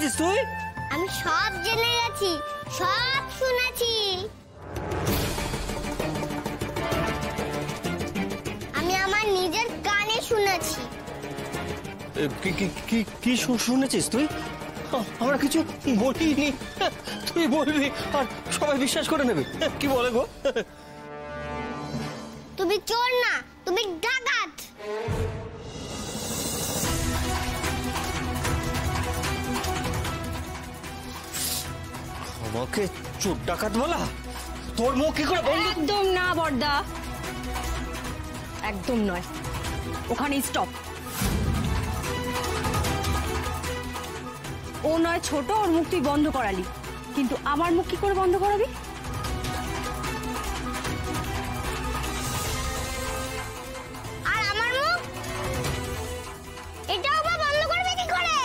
গেছিস তুই? আমি সব জেনে গেছি, সব শুনেছি। আমি আমার নিজের কানে শুনেছি। কি শুনেছিস তুই? আমরা কিছু বলিনি, তুই বলবি আর সবাই বিশ্বাস করে নেবে। কি বলে গো? তুমি চোর না, তুমি ডাকাত। আমাকে চোর ডাকাত বলা? তোর মুখ কি করে বন্ধ? একদম না বড়দা, একদম নয়। ওখানে স্টপ। ও নয় ছোট, ওর মুখ তুই বন্ধ করালি, কিন্তু আমার মুখ কি করে বন্ধ করাবি? আর আমার মুখ এটাও বা বন্ধ করবে কি করে?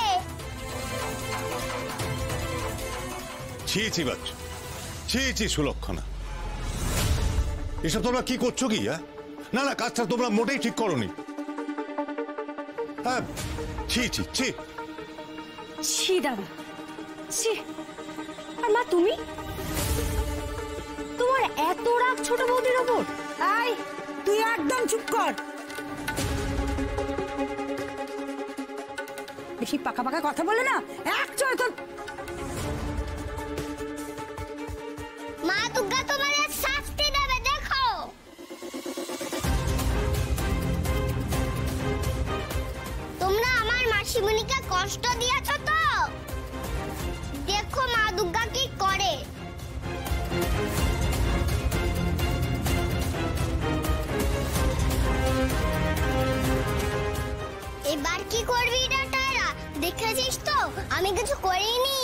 ছি বাচ্চা, ছি সুলক্ষণা, এসব তোমরা কি করছো কি? না না, কাজটা তোমরা মোটেই ঠিক করোনি। হ্যাঁ, ছি ছি দাদা, ছি। আর মা তুমি, তোমার এত রাগ ছোট বৌদির ওপর? এই তুই একদম চুপ কর। বেশি পাকা পাকা কথা বলে না এক চড় তোর। মা দুর্গা তোমাদের শাস্তি দেবে, দেখো। তোমরা আমার মাসিমণিকে কষ্ট দিয়েছো তো, দেখো মা দুর্গা কি করে। এবার কি করবি রে টায়রা? দেখেছিস তো আমি কিছু করিনি।